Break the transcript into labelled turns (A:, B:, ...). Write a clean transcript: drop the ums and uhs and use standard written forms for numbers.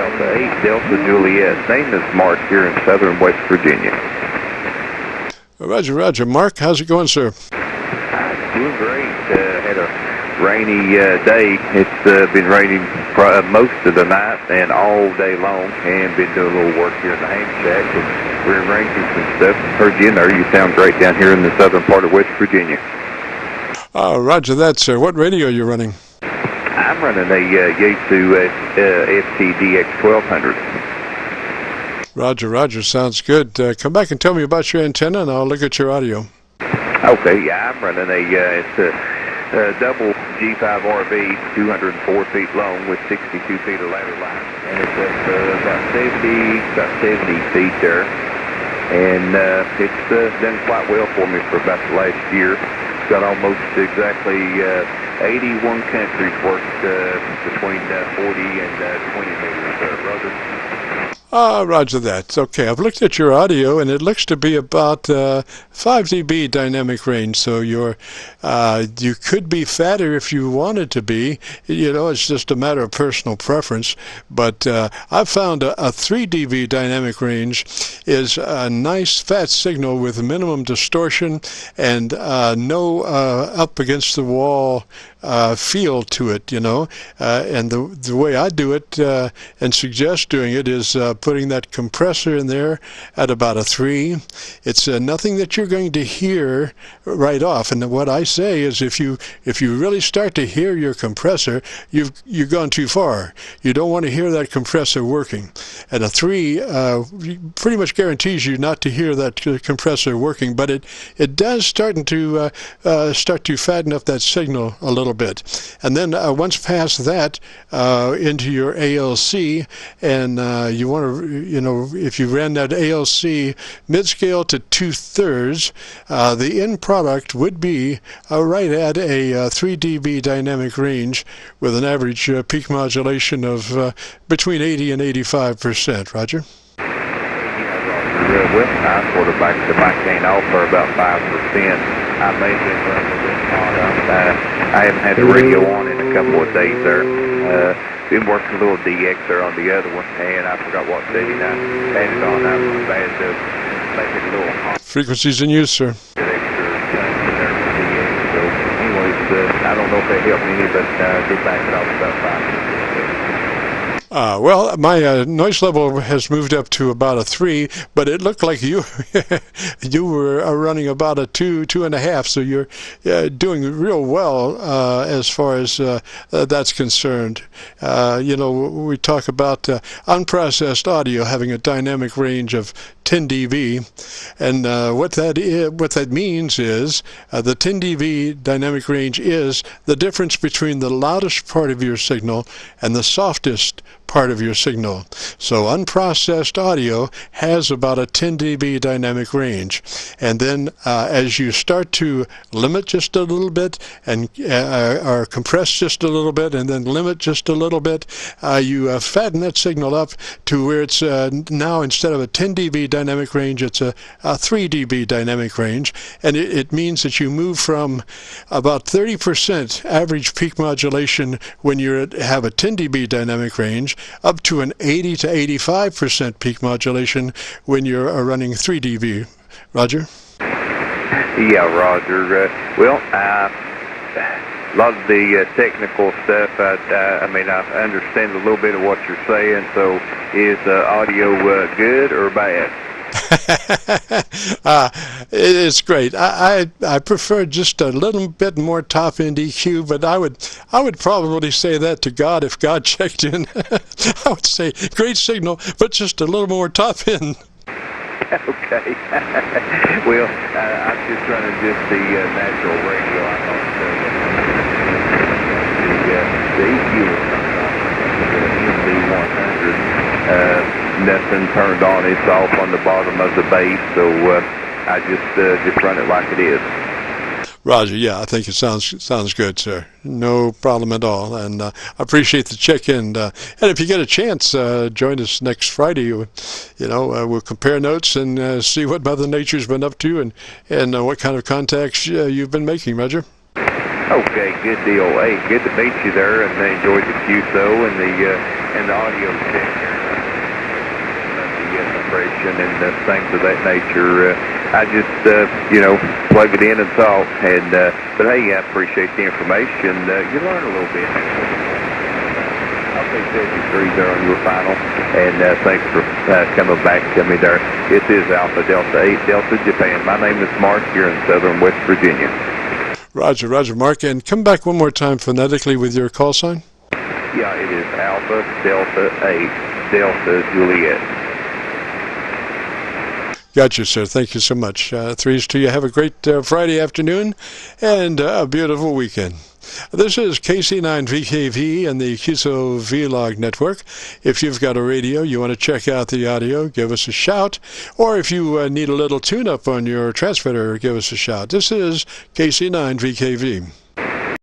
A: Delta 8 Delta Juliet. Name is Mark here in southern West Virginia.
B: Roger, Roger. Mark, how's it going, sir?
A: Doing great. Had a rainy day. It's been raining most of the night and all day long, and been doing a little work here in the Hank Shack and rearranging some stuff. Heard you in there. You sound great down here in the southern part of West Virginia.
B: Roger that, sir. What radio are you running?
A: I'm running a Yaesu STDX-1200.
B: Roger, Roger. Sounds good. Come back and tell me about your antenna, and I'll look at your audio.
A: Okay, yeah, I'm running it's a double G5RV, 204 feet long with 62 feet of ladder line, and it's about 70 feet there, and it's done quite well for me for about the last year. It's got almost exactly 81 countries worked between 40 and 20 meters, brother.
B: Roger that. Okay, I've looked at your audio, and it looks to be about 5 dB dynamic range. So you could be fatter if you wanted to be. You know, it's just a matter of personal preference. But I've found a 3 dB dynamic range is a nice fat signal with minimum distortion and no up against the wall feel to it, you know. And the way I do it and suggest doing it is putting that compressor in there at about a 3. It's nothing that you're going to hear right off. And what I say is if you really start to hear your compressor, you've gone too far. You don't want to hear that compressor working. And a 3 pretty much guarantees you not to hear that compressor working, but it does start to fatten up that signal a little bit. And then once past that, into your ALC, and you want to, you know, if you ran that ALC mid-scale to 2/3, the end product would be right at a 3 dB dynamic range with an average peak modulation of between 80 and 85%. Roger?
A: Well, I sort of back can't offer about 5%. I may have been running a little hot. I haven't had the radio on in a couple of days there. Been working a little DX there on the other one, and I forgot what setting I had it on. I was bad to make it a little hot.
B: Frequencies in use, sir.
A: So, anyways, I don't know if that helped any, but did back it off about 5%.
B: Well, my noise level has moved up to about a 3, but it looked like you were running about a 2.5. So you're doing real well as far as that's concerned. You know, we talk about unprocessed audio having a dynamic range of 10 dB, and what that means is the 10 dB dynamic range is the difference between the loudest part of your signal and the softest part of your signal. So unprocessed audio has about a 10 dB dynamic range, and then as you start to limit just a little bit and or compress just a little bit and then limit just a little bit, you fatten that signal up to where it's now, instead of a 10 dB dynamic range, it's a 3 dB dynamic range, and it means that you move from about 30% average peak modulation when you have a 10 dB dynamic range up to an 80 to 85% peak modulation when you're running 3 dB. Roger?
A: Yeah, Roger. Well, a lot of the technical stuff, I mean, I understand a little bit of what you're saying. So is audio good or bad?
B: It's great. I prefer just a little bit more top end EQ, but I would probably say that to God if God checked in. I would say great signal, but just a little more top end.
A: Okay. Well, I'm just running just the natural radio. I thought the EQ was the MD100. Nothing turned on. It's off on the bottom of the bass, so I just run it like it is.
B: Roger. Yeah, I think it sounds good, sir. No problem at all, and I appreciate the check-in. And if you get a chance, join us next Friday. You know, we'll compare notes and see what Mother Nature's been up to and what kind of contacts you've been making, Roger.
A: Okay, good deal. Hey, good to meet you there, and I enjoyed the QSO and the audio check there. suppression and things of that nature. I just, plug it in and talk. And but hey, I appreciate the information. You learn a little bit. I'll say 73 there on your final. And thanks for coming back to me there. This is Alpha Delta 8 Delta Japan. My name is Mark here in southern West Virginia.
B: Roger, Roger, Mark. And come back one more time phonetically with your call sign.
A: Yeah, it is Alpha Delta 8 Delta Juliet.
B: Gotcha, sir. Thank you so much. Threes to you. Have a great Friday afternoon and a beautiful weekend. This is KC9VKV and the Qso-Vlog network. If you've got a radio, you want to check out the audio, give us a shout. Or if you need a little tune-up on your transmitter, give us a shout. This is KC9VKV.